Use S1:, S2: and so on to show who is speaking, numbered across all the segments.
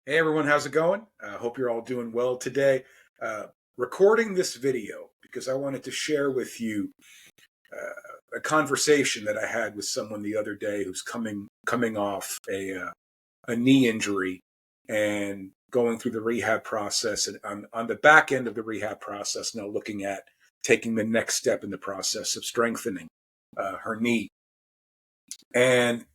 S1: Hey everyone, how's it going? I hope you're all doing well today. Recording this video because I wanted to share with you a conversation that I had with someone the other day who's coming off a knee injury and going through the rehab process, and on the back end of the rehab process now looking at taking the next step in the process of strengthening her knee. And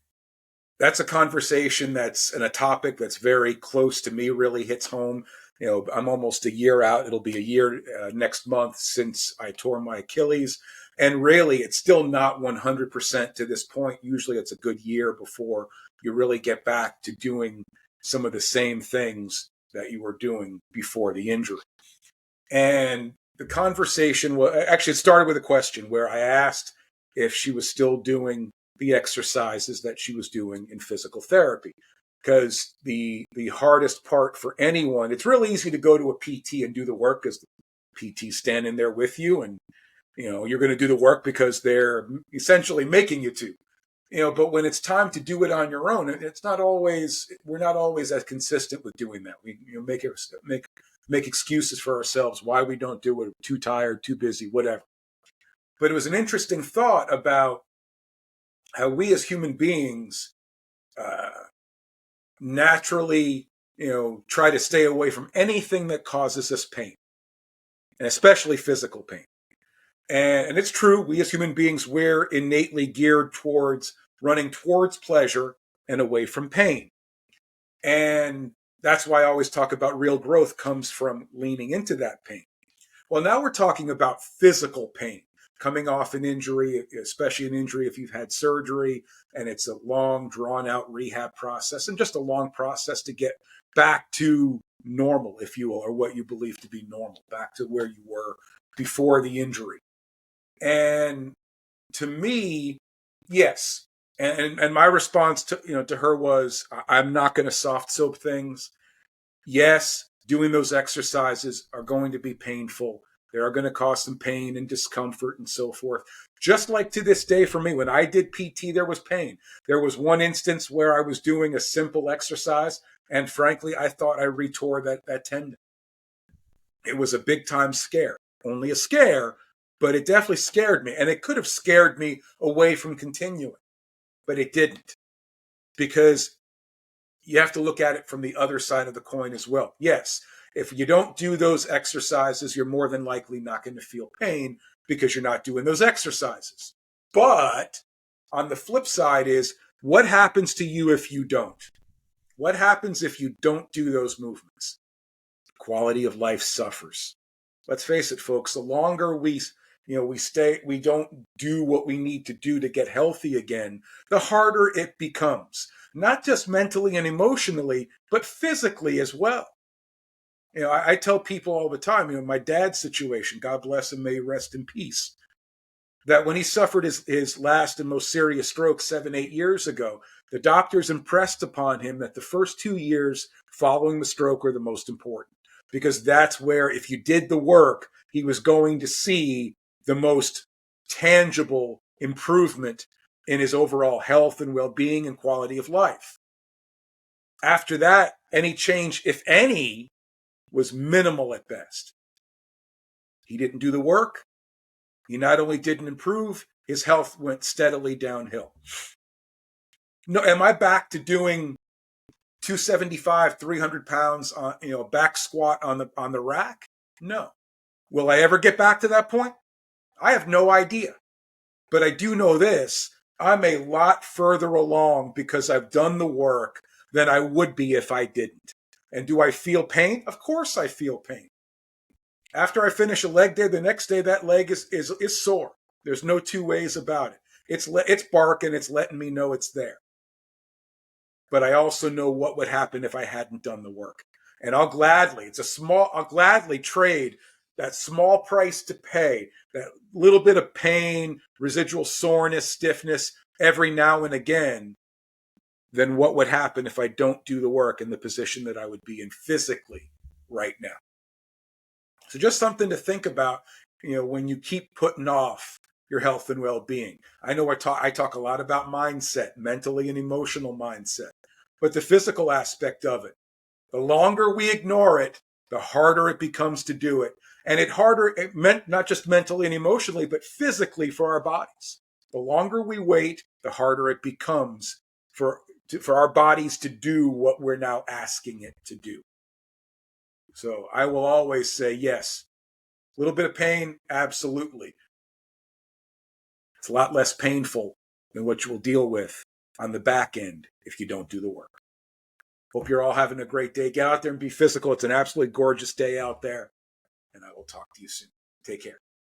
S1: that's a conversation and a topic that's very close to me, really hits home. I'm almost a year out. It'll be a year next month since I tore my Achilles. And really, it's still not 100% to this point. Usually it's a good year before you really get back to doing some of the same things that you were doing before the injury. And the conversation it started with a question where I asked if she was still doing the exercises that she was doing in physical therapy. Because the hardest part for anyone, it's really easy to go to a PT and do the work because the PT's standing there with you, and you're going to do the work because they're essentially making you to. But when it's time to do it on your own, we're not always as consistent with doing that. We make excuses for ourselves why we don't do it. Too tired, too busy, whatever. But it was an interesting thought about how we as human beings naturally, try to stay away from anything that causes us pain, and especially physical pain. And it's true, we as human beings, we're innately geared towards running towards pleasure and away from pain. And that's why I always talk about real growth comes from leaning into that pain. Well, now we're talking about physical pain coming off an injury, especially an injury if you've had surgery, and it's a long, drawn-out rehab process and just a long process to get back to normal, if you will, or what you believe to be normal, back to where you were before the injury. And to me, yes. And my response to her was, I'm not going to soft soap things. Yes, doing those exercises are going to be painful. They are going to cause some pain and discomfort and so forth. Just like to this day for me, when I did PT, there was pain. There was one instance where I was doing a simple exercise, and frankly, I thought I retore that tendon. It was a big time scare. Only a scare, but it definitely scared me. And it could have scared me away from continuing, but it didn't. Because you have to look at it from the other side of the coin as well. Yes, if you don't do those exercises, you're more than likely not going to feel pain because you're not doing those exercises. But on the flip side is, what happens to you if you don't? What happens if you don't do those movements? Quality of life suffers. Let's face it, folks, the longer we don't do what we need to do to get healthy again, the harder it becomes. Not just mentally and emotionally, but physically as well. I tell people all the time, my dad's situation, God bless him, may he rest in peace, that when he suffered his last and most serious stroke 7-8 years ago, the doctors impressed upon him that the first 2 years following the stroke were the most important, because that's where, if you did the work, he was going to see the most tangible improvement in his overall health and well-being and quality of life. After that, any change, if any, was minimal at best. He didn't do the work. He not only didn't improve, his health went steadily downhill. No, am I back to doing 275, 300 pounds on, back squat on the rack? No. Will I ever get back to that point? I have no idea. But I do know this. I'm a lot further along because I've done the work than I would be if I didn't. And do I feel pain? Of course I feel pain. After I finish a leg day, the next day that leg is sore. There's no two ways about it. It's barking. It's letting me know it's there. But I also know what would happen if I hadn't done the work. And I'll gladly trade that small price to pay, that little bit of pain, residual soreness, stiffness every now and again, than what would happen if I don't do the work in the position that I would be in physically right now. So just something to think about, when you keep putting off your health and well-being. I know I talk a lot about mindset, mentally and emotional mindset, but the physical aspect of it, The longer we ignore it, the harder it becomes to do it. And it meant not just mentally and emotionally, but physically for our bodies. The longer we wait, the harder it becomes for our bodies to do what we're now asking it to do. So I will always say yes. A little bit of pain, absolutely. It's a lot less painful than what you will deal with on the back end if you don't do the work. Hope you're all having a great day. Get out there and be physical. It's an absolutely gorgeous day out there. And I will talk to you soon. Take care.